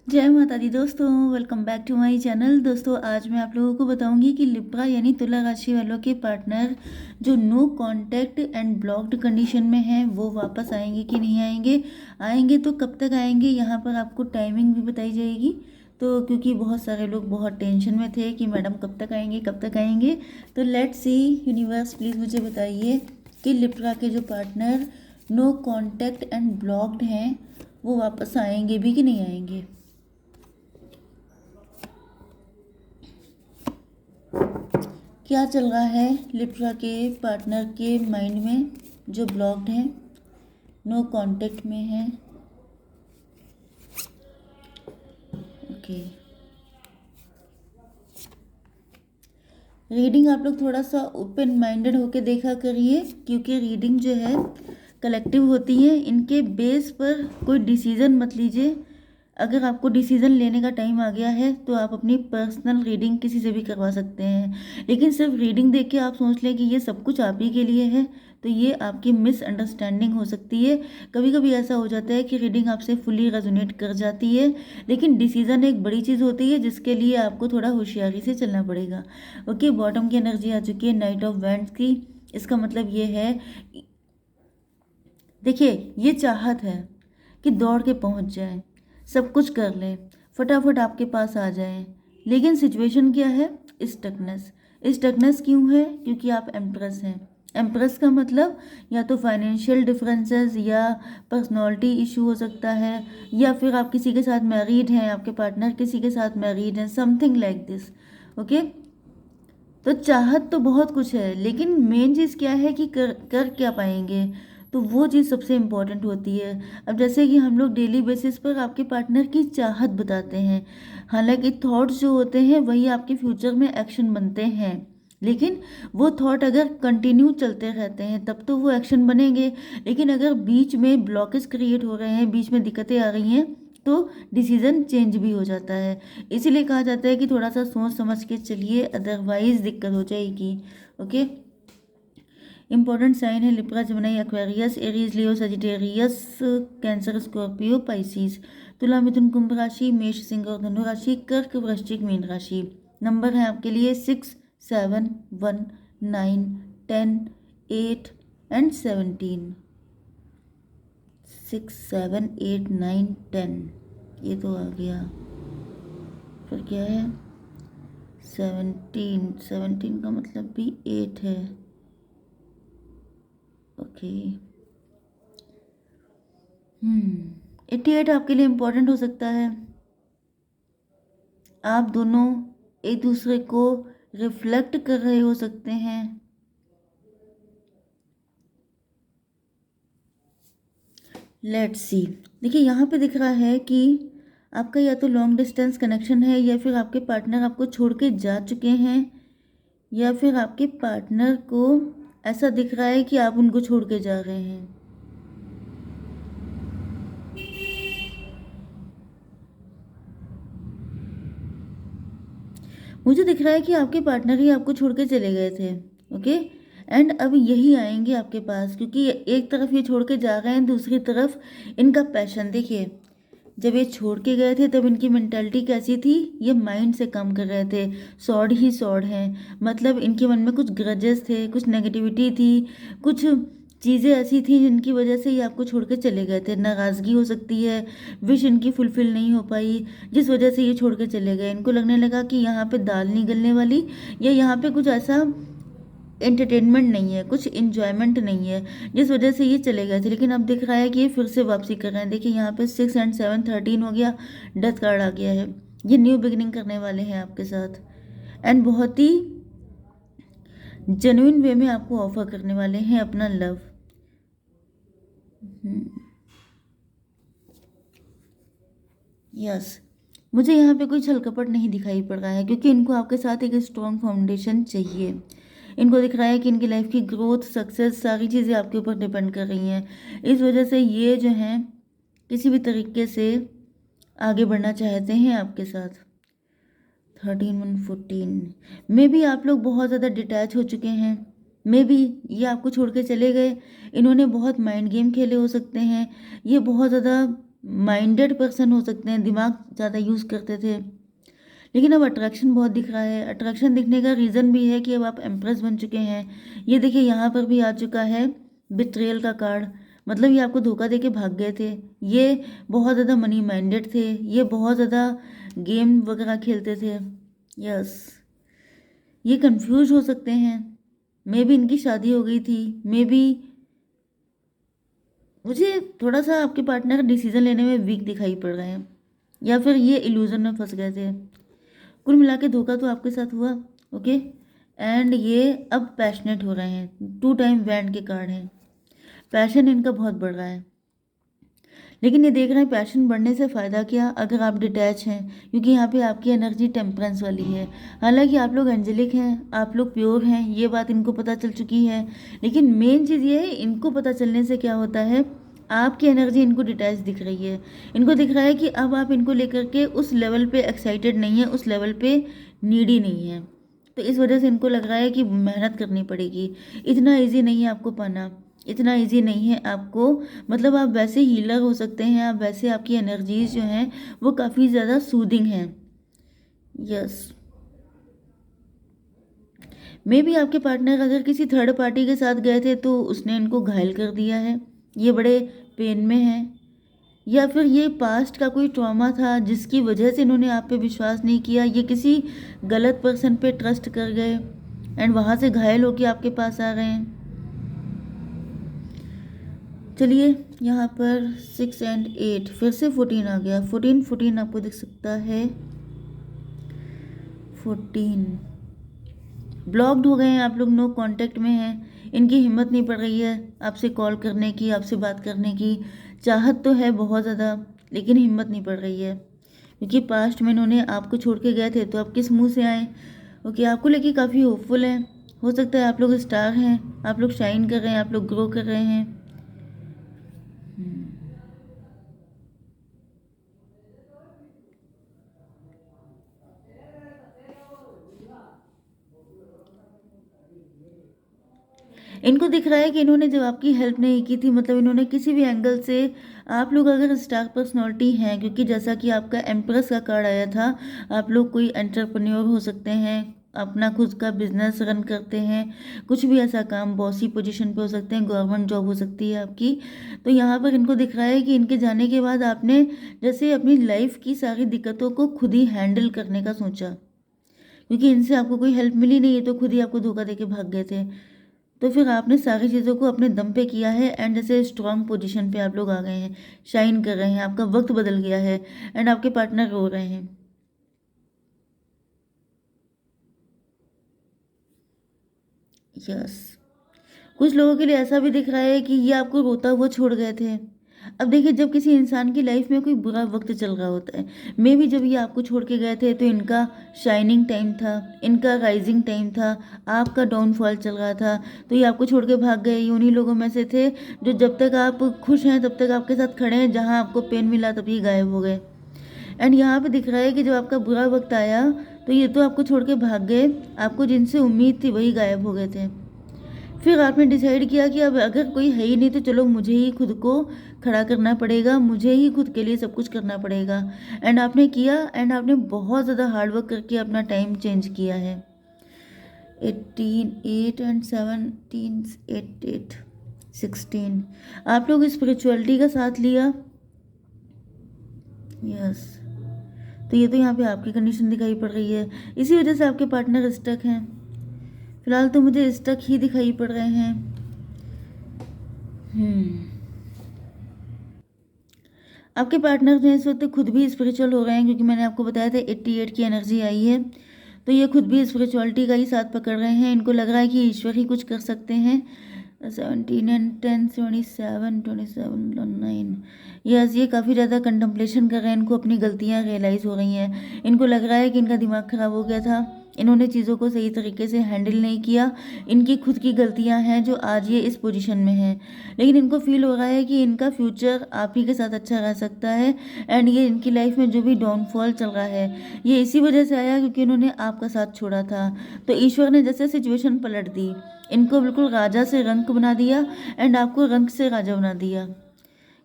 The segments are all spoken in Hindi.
जय माता दी दोस्तों, welcome back to my channel. दोस्तों आज मैं आप लोगों को बताऊंगी कि लिब्रा यानी तुला राशि वालों के पार्टनर जो no contact and blocked condition में हैं वो वापस आएंगे कि नहीं आएंगे। आएंगे तो कब तक आएंगे, यहाँ पर आपको टाइमिंग भी बताई जाएगी। तो क्योंकि बहुत सारे लोग बहुत टेंशन में थे कि मैडम कब तक आएंगे कब तक आएंगे। तो लेट्स सी, यूनिवर्स प्लीज़ मुझे बताइए कि लिब्रा के जो partner no contact and blocked हैं वो वापस आएंगे भी कि नहीं आएंगे। क्या चल रहा है लिब्रा के पार्टनर के माइंड में जो ब्लॉक्ड है, नो कांटेक्ट में है। ओके, रीडिंग आप लोग थोड़ा सा ओपन माइंडेड होके देखा करिए, क्योंकि रीडिंग जो है कलेक्टिव होती है। इनके बेस पर कोई डिसीज़न मत लीजिए। अगर आपको डिसीज़न लेने का टाइम आ गया है तो आप अपनी पर्सनल रीडिंग किसी से भी करवा सकते हैं, लेकिन सिर्फ रीडिंग देख के आप सोच लें कि ये सब कुछ आप ही के लिए है तो ये आपकी मिसअंडरस्टैंडिंग हो सकती है। कभी कभी ऐसा हो जाता है कि रीडिंग आपसे फुली रेजोनेट कर जाती है, लेकिन डिसीज़न एक बड़ी चीज़ होती है जिसके लिए आपको थोड़ा होशियारी से चलना पड़ेगा। ओके, बॉटम की एनर्जी आ चुकी है नाइट ऑफ वैंड्स की। इसका मतलब ये है, देखिए ये चाहत है कि दौड़ के पहुंच जाए, सब कुछ कर ले, फटाफट आपके पास आ जाए। लेकिन सिचुएशन क्या है? स्टकनेस। स्टकनेस क्यों है? क्योंकि आप एम्प्रेस हैं। एम्प्रेस का मतलब या तो फाइनेंशियल डिफरेंसेस या पर्सनालिटी इशू हो सकता है, या फिर आप किसी के साथ मैरिड हैं, आपके पार्टनर किसी के साथ मैरिड हैं, समथिंग लाइक दिस। ओके, तो चाहत तो बहुत कुछ है, लेकिन मेन चीज़ क्या है कि कर क्या पाएंगे, तो वो चीज़ सबसे इम्पोर्टेंट होती है। अब जैसे कि हम लोग डेली बेसिस पर आपके पार्टनर की चाहत बताते हैं, हालांकि थॉट्स जो होते हैं वही आपके फ्यूचर में एक्शन बनते हैं, लेकिन वो थॉट अगर कंटिन्यू चलते रहते हैं तब तो वो एक्शन बनेंगे। लेकिन अगर बीच में ब्लॉकेज क्रिएट हो रहे हैं, बीच में दिक्कतें आ रही हैं, तो डिसीज़न चेंज भी हो जाता है। इसीलिए कहा जाता है कि थोड़ा सा सोच समझ के चलिए, अदरवाइज दिक्कत हो जाएगी। ओके, इंपॉर्टेंट साइन है लिब्रा, जेमिनी, एक्वेरियस, एरीज, लियो, सजिटेरियस, कैंसर, स्कॉर्पियो, पाइसिस। तुला, मिथुन, कुंभ राशि, मेष, सिंह और धनु राशि, कर्क, वृश्चिक, मीन राशि। नंबर है आपके लिए 6, 7, 1, 9, 10, 8 एंड 17। 6, 7, 8, 9, 10, ये तो आ गया। फिर क्या है? 17। 17 का मतलब भी 8 है। ओके, 88 आपके लिए इम्पोर्टेंट हो सकता है। आप दोनों एक दूसरे को रिफ्लेक्ट कर रहे हो सकते हैं। लेट्स सी, देखिए यहाँ पे दिख रहा है कि आपका या तो लॉन्ग डिस्टेंस कनेक्शन है, या फिर आपके पार्टनर आपको छोड़ के जा चुके हैं, या फिर आपके पार्टनर को ऐसा दिख रहा है कि आप उनको छोड़ के जा रहे हैं। मुझे दिख रहा है कि आपके पार्टनर ही आपको छोड़ के चले गए थे। ओके, एंड अब यही आएंगे आपके पास, क्योंकि एक तरफ ये छोड़ के जा रहे हैं, दूसरी तरफ इनका पैशन देखिए। जब ये छोड़ के गए थे तब इनकी मेंटालिटी कैसी थी? ये माइंड से काम कर रहे थे, सॉर्ड ही सॉर्ड हैं। मतलब इनके मन में कुछ ग्रजेस थे, कुछ नेगेटिविटी थी, कुछ चीज़ें ऐसी थी जिनकी वजह से ये आपको छोड़ के चले गए थे। नाराज़गी हो सकती है, विश इनकी फुलफिल नहीं हो पाई, जिस वजह से ये छोड़ के चले गए। इनको लगने लगा कि यहाँ पे दाल नहीं गलने वाली, या यहाँ पे कुछ ऐसा एंटरटेनमेंट नहीं है, कुछ इन्जॉयमेंट नहीं है, जिस वजह से ये चले गए थे। लेकिन अब दिख रहा है कि ये फिर से वापसी कर रहे हैं। देखिए यहाँ पे 6 एंड 7, 13 हो गया, डेथ कार्ड आ गया है। ये न्यू बिगिनिंग करने वाले हैं आपके साथ, एंड बहुत ही जेन्युइन वे में आपको ऑफर करने वाले हैं अपना लव। यस, मुझे यहाँ पे कोई छल कपट नहीं दिखाई पड़ रहा है, क्योंकि इनको आपके साथ एक स्ट्रॉन्ग फाउंडेशन चाहिए। इनको दिख रहा है कि इनकी लाइफ की ग्रोथ, सक्सेस, सारी चीज़ें आपके ऊपर डिपेंड कर रही हैं। इस वजह से ये जो हैं किसी भी तरीके से आगे बढ़ना चाहते हैं आपके साथ। 13, 1, 14 में भी आप लोग बहुत ज़्यादा डिटैच हो चुके हैं। मे बी ये आपको छोड़ के चले गए, इन्होंने बहुत माइंड गेम खेले हो सकते हैं। ये बहुत ज़्यादा माइंडेड पर्सन हो सकते हैं, दिमाग ज़्यादा यूज़ करते थे, लेकिन अब अट्रैक्शन बहुत दिख रहा है। अट्रैक्शन दिखने का रीज़न भी है कि अब आप एम्प्रेस बन चुके हैं। ये देखिए यहाँ पर भी आ चुका है बिट्रेयल का कार्ड, मतलब ये आपको धोखा देके भाग गए थे। ये बहुत ज़्यादा मनी माइंडेड थे, ये बहुत ज़्यादा गेम वगैरह खेलते थे। यस, ये कंफ्यूज हो सकते हैं। मे बी इनकी शादी हो गई थी, मे बी मुझे थोड़ा सा आपके पार्टनर डिसीजन लेने में वीक दिखाई पड़ रहे हैं, या फिर ये इल्यूजन में फंस गए थे। कुल मिला के धोखा तो आपके साथ हुआ। ओके, एंड ये अब पैशनेट हो रहे हैं। 2 टाइम वैंड के कार्ड हैं, पैशन इनका बहुत बढ़ रहा है। लेकिन ये देख रहे हैं पैशन बढ़ने से फ़ायदा क्या अगर आप डिटैच हैं, क्योंकि यहाँ पे आपकी एनर्जी टेम्परेंस वाली है। हालांकि आप लोग एंजेलिक हैं, आप लोग प्योर हैं, ये बात इनको पता चल चुकी है। लेकिन मेन चीज़ ये है, इनको पता चलने से क्या होता है, आपकी एनर्जी इनको डिटैच दिख रही है। इनको दिख रहा है कि अब आप इनको लेकर के उस लेवल पे एक्साइटेड नहीं है, उस लेवल पे नीडी नहीं है। तो इस वजह से इनको लग रहा है कि मेहनत करनी पड़ेगी। इतना इजी नहीं है आपको पाना, इतना इजी नहीं है आपको, मतलब आप वैसे हीलर हो सकते हैं, आप वैसे, आपकी एनर्जीज जो हैं वो काफ़ी ज़्यादा सूदिंग हैं। यस, मे बी आपके पार्टनर अगर किसी थर्ड पार्टी के साथ गए थे तो उसने इनको घायल कर दिया है, ये बड़े पेन में हैं। या फिर ये पास्ट का कोई ट्रॉमा था जिसकी वजह से इन्होंने आप पे विश्वास नहीं किया, ये किसी गलत पर्सन पे ट्रस्ट कर गए एंड वहाँ से घायल होकर आपके पास आ गए हैं। चलिए, यहाँ पर 6 एंड 8, फिर से 14 आ गया। 14 आपको दिख सकता है। 14 ब्लॉक्ड हो गए हैं आप लोग, नो कांटेक्ट में हैं। इनकी हिम्मत नहीं पड़ रही है आपसे कॉल करने की, आपसे बात करने की। चाहत तो है बहुत ज़्यादा, लेकिन हिम्मत नहीं पड़ रही है, क्योंकि पास्ट में इन्होंने आपको छोड़ के गए थे तो आप किस मुंह से आए। ओके, आपको लेके काफ़ी होपफुल है। हो सकता है आप लोग स्टार हैं, आप लोग शाइन कर रहे हैं, आप लोग ग्रो कर रहे हैं। इनको दिख रहा है कि इन्होंने जब आपकी हेल्प नहीं की थी, मतलब इन्होंने किसी भी एंगल से, आप लोग अगर स्टार पर्सनालिटी हैं, क्योंकि जैसा कि आपका एम्प्रेस का कार्ड आया था, आप लोग कोई एंटरप्रेन्योर हो सकते हैं, अपना खुद का बिजनेस रन करते हैं, कुछ भी ऐसा काम बॉसी पोजीशन पे हो सकते हैं, गवर्नमेंट जॉब हो सकती है आपकी। तो यहाँ पर इनको दिख रहा है कि इनके जाने के बाद आपने जैसे अपनी लाइफ की सारी दिक्कतों को खुद ही हैंडल करने का सोचा, क्योंकि इनसे आपको कोई हेल्प मिली नहीं है तो खुद ही आपको धोखा देके भाग गए थे। तो फिर आपने सारी चीज़ों को अपने दम पे किया है एंड जैसे स्ट्रांग पोजीशन पे आप लोग आ गए हैं, शाइन कर रहे हैं, आपका वक्त बदल गया है एंड आपके पार्टनर रो रहे हैं। यस, कुछ लोगों के लिए ऐसा भी दिख रहा है कि ये आपको रोता हुआ छोड़ गए थे। अब देखिए, जब किसी इंसान की लाइफ में कोई बुरा वक्त चल रहा होता है, मे बी जब ये आपको छोड़ के गए थे तो इनका शाइनिंग टाइम था, इनका राइजिंग टाइम था, आपका डाउनफॉल चल रहा था, तो ये आपको छोड़ के भाग गए। ये उन्हीं लोगों में से थे जो जब तक आप खुश हैं तब तक आपके साथ खड़े हैं, जहाँ आपको पेन मिला तब ये गायब हो गए। एंड यहाँ पे दिख रहा है कि जब आपका बुरा वक्त आया तो ये तो आपको छोड़ के भाग गए, आपको जिनसे उम्मीद थी वही गायब हो गए थे। फिर आपने डिसाइड किया कि अब अगर कोई है ही नहीं तो चलो मुझे ही खुद को खड़ा करना पड़ेगा, मुझे ही खुद के लिए सब कुछ करना पड़ेगा। एंड आपने किया, एंड आपने बहुत ज़्यादा हार्ड वर्क करके अपना टाइम चेंज किया है। 18 8 एंड 17 8 8 16 आप लोग स्पिरिचुअलिटी का साथ लिया। यस, तो ये तो यहाँ पे आपकी कंडीशन दिखाई पड़ रही है, इसी वजह से आपके पार्टनर स्टक हैं। फिलहाल तो मुझे स्टक ही दिखाई पड़ रहे हैं। आपके पार्टनर जो है इस वक्त खुद भी स्पिरिचुअल हो रहे हैं, क्योंकि मैंने आपको बताया था 88 की एनर्जी आई है, तो ये खुद भी स्पिरिचुअलिटी का ही साथ पकड़ रहे हैं। इनको लग रहा है कि ईश्वर ही कुछ कर सकते हैं। 17 एंड 10 27 9 यस, ये काफ़ी ज़्यादा कंटम्पलेशन कर रहे हैं, इनको अपनी गलतियाँ रियलाइज़ हो रही हैं। इनको लग रहा है कि इनका दिमाग ख़राब हो गया था, इन्होंने चीज़ों को सही तरीके से हैंडल नहीं किया, इनकी खुद की गलतियां हैं जो आज ये इस पोजीशन में हैं। लेकिन इनको फील हो रहा है कि इनका फ्यूचर आप ही के साथ अच्छा रह सकता है, एंड ये इनकी लाइफ में जो भी डाउनफॉल चल रहा है ये इसी वजह से आया क्योंकि इन्होंने आपका साथ छोड़ा था। तो ईश्वर ने जैसे सिचुएशन पलट दी, इनको बिल्कुल राजा से रंक बना दिया एंड आपको रंक से राजा बना दिया।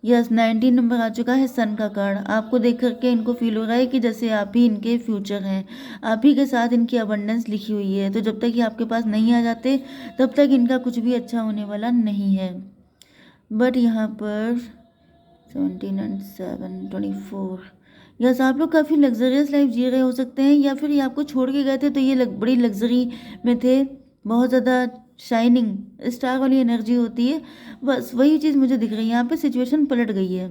यस 19 नंबर आ चुका है सन का कार्ड। आपको देख करके इनको फील हो रहा है कि जैसे आप ही इनके फ्यूचर हैं, आप ही के साथ इनकी अबंडेंस लिखी हुई है। तो जब तक ये आपके पास नहीं आ जाते तब तक इनका कुछ भी अच्छा होने वाला नहीं है। बट यहाँ पर 17 and 7 24 यस आप लोग काफ़ी लग्जरियस लाइफ जी रहे हो सकते हैं, या फिर ये आपको छोड़ के गए थे तो ये बड़ी लग्जरी में थे, बहुत ज़्यादा शाइनिंग स्टार वाली एनर्जी होती है। बस वही चीज़ मुझे दिख रही है। यहाँ पे सिचुएशन पलट गई है।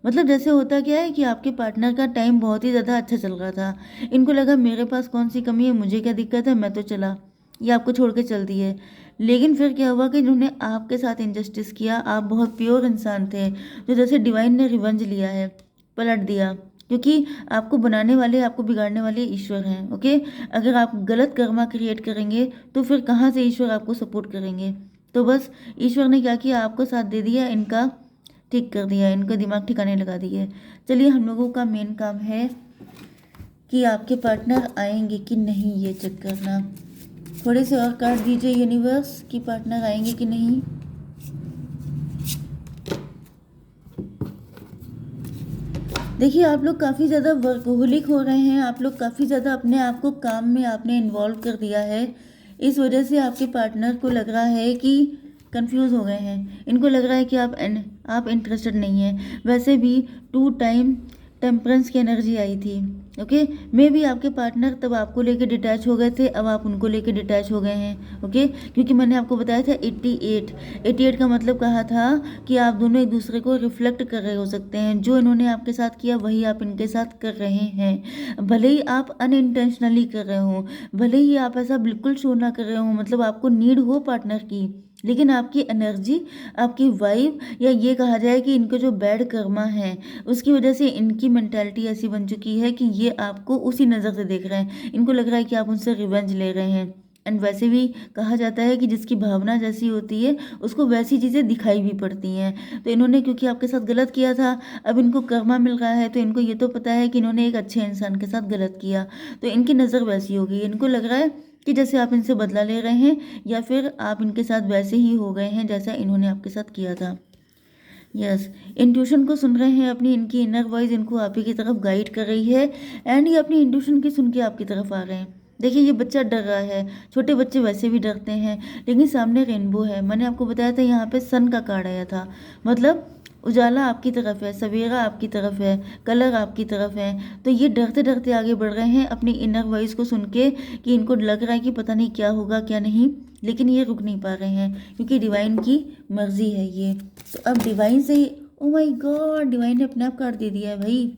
मतलब जैसे होता क्या है कि आपके पार्टनर का टाइम बहुत ही ज़्यादा अच्छा चल रहा था, इनको लगा मेरे पास कौन सी कमी है, मुझे क्या दिक्कत है, मैं तो चला, ये आपको छोड़ के चल दिए। लेकिन फिर क्या हुआ कि जिन्होंने आपके साथ इनजस्टिस किया, आप बहुत प्योर इंसान थे, जो जैसे डिवाइन ने रिवेंज लिया है, पलट दिया, क्योंकि आपको बनाने वाले, आपको बिगाड़ने वाले ईश्वर हैं। ओके, अगर आप गलत कर्मा क्रिएट करेंगे तो फिर कहाँ से ईश्वर आपको सपोर्ट करेंगे। तो बस ईश्वर ने क्या किया, आपको साथ दे दिया, इनका ठीक कर दिया, इनका दिमाग ठिकाने लगा दिए। चलिए हम लोगों का मेन काम है कि आपके पार्टनर आएंगे कि नहीं ये चेक करना। थोड़े से और कार्ड दीजिए यूनिवर्स कि पार्टनर आएंगे कि नहीं। देखिए आप लोग काफ़ी ज़्यादा वर्कहोलिक हो रहे हैं, आप लोग काफ़ी ज़्यादा अपने आप को काम में आपने इन्वॉल्व कर दिया है। इस वजह से आपके पार्टनर को लग रहा है कि कंफ्यूज हो गए हैं, इनको लग रहा है कि आप इंटरेस्टेड नहीं हैं। वैसे भी 2 टाइम टेम्परेंस की एनर्जी आई थी। ओके, मे भी आपके पार्टनर तब आपको लेके डिटैच हो गए थे, अब आप उनको लेके डिटैच हो गए हैं। ओके, क्योंकि मैंने आपको बताया था 88 का मतलब कहा था कि आप दोनों एक दूसरे को रिफ्लेक्ट कर रहे हो सकते हैं। जो इन्होंने आपके साथ किया वही आप इनके साथ कर रहे हैं, भले ही आप अनइंटेंशनली कर रहे हो, भले ही आप ऐसा बिल्कुल शो ना कर रहे हो, मतलब आपको नीड हो पार्टनर की, लेकिन आपकी एनर्जी, आपकी वाइब, या ये कहा जाए कि इनके जो बैड कर्मा है उसकी वजह से इनकी मेंटालिटी ऐसी बन चुकी है कि ये आपको उसी नज़र से देख रहे हैं। इनको लग रहा है कि आप उनसे रिवेंज ले रहे हैं। एंड वैसे भी कहा जाता है कि जिसकी भावना जैसी होती है उसको वैसी चीज़ें दिखाई भी पड़ती हैं। तो इन्होंने क्योंकि आपके साथ गलत किया था, अब इनको कर्मा मिल रहा है, तो इनको ये तो पता है कि इन्होंने एक अच्छे इंसान के साथ गलत किया, तो इनकी नज़र वैसी होगी। इनको लग रहा है कि जैसे आप इनसे बदला ले रहे हैं, या फिर आप इनके साथ वैसे ही हो गए हैं जैसा इन्होंने आपके साथ किया था। यस, इंट्यूशन को सुन रहे हैं अपनी, इनकी इनर वॉइस इनको आप ही की तरफ गाइड कर रही है, एंड ये अपनी इंट्यूशन की सुन के आपकी तरफ आ रहे हैं। देखिए ये बच्चा डर रहा है, छोटे बच्चे वैसे भी डरते हैं, लेकिन सामने रेनबो है। मैंने आपको बताया था यहाँ पे सन का कार्ड आया था, मतलब उजाला आपकी तरफ है, सवेरा आपकी तरफ है, कलर आपकी तरफ है। तो ये डरते डरते आगे बढ़ रहे हैं अपनी इनर वॉइस को सुन के, कि इनको लग रहा है कि पता नहीं क्या होगा क्या नहीं, लेकिन ये रुक नहीं पा रहे हैं क्योंकि डिवाइन की मर्जी है ये। तो अब डिवाइन से ही, ओ माय गॉड, डिवाइन ने अपने आप कार्ड दे दिया है भाई,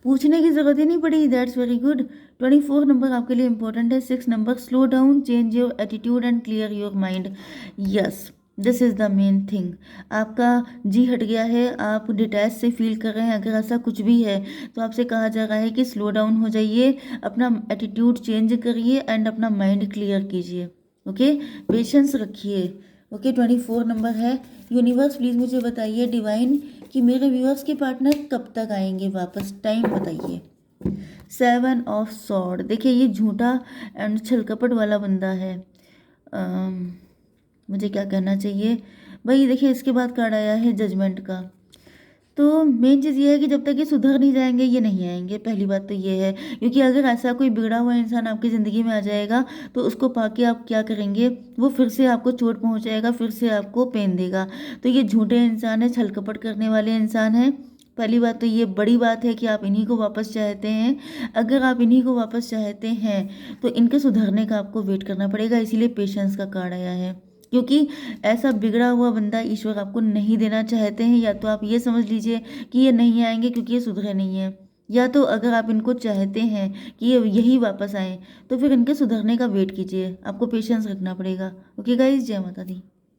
पूछने की ज़रूरत ही नहीं पड़ी। That's very good. 24 नंबर आपके लिए इंपॉर्टेंट है। 6 number, slow down, change your attitude and clear your mind. Yes, this is the main thing. आपका जी हट गया है, आप डिटैच से फील कर रहे हैं। अगर ऐसा कुछ भी है तो आपसे कहा जा रहा है कि स्लो डाउन हो जाइए, अपना एटीट्यूड चेंज करिए एंड अपना माइंड क्लियर कीजिए। ओके, पेशेंस रखिए। ओके, 24 नंबर है। यूनिवर्स प्लीज़ मुझे बताइए डिवाइन कि मेरे व्यूअर्स के पार्टनर कब तक आएंगे वापस, टाइम बताइए। 7 ऑफ सॉर्ड, देखिए ये झूठा एंड छलकपट वाला बंदा है। मुझे क्या कहना चाहिए भाई, देखिए इसके बाद कार्ड आया है जजमेंट का। तो मेन चीज़ ये है कि जब तक ये सुधर नहीं जाएंगे ये नहीं आएंगे, पहली बात तो ये है। क्योंकि अगर ऐसा कोई बिगड़ा हुआ इंसान आपकी ज़िंदगी में आ जाएगा तो उसको पाके आप क्या करेंगे, वो फिर से आपको चोट पहुंचाएगा, फिर से आपको पेन देगा। तो ये झूठे इंसान है, छलकपट करने वाले इंसान हैं। पहली बात तो ये बड़ी बात है कि आप इन्हीं को वापस चाहते हैं। अगर आप इन्हीं को वापस चाहते हैं तो इनके सुधरने का आपको वेट करना पड़ेगा, इसीलिए पेशेंस का कार्ड आया है। क्योंकि ऐसा बिगड़ा हुआ बंदा ईश्वर आपको नहीं देना चाहते हैं। या तो आप ये समझ लीजिए कि ये नहीं आएंगे क्योंकि ये सुधरे नहीं हैं, या तो अगर आप इनको चाहते हैं कि ये यही वापस आएँ तो फिर इनके सुधरने का वेट कीजिए, आपको पेशेंस रखना पड़ेगा। ओके गाइस, जय माता दी।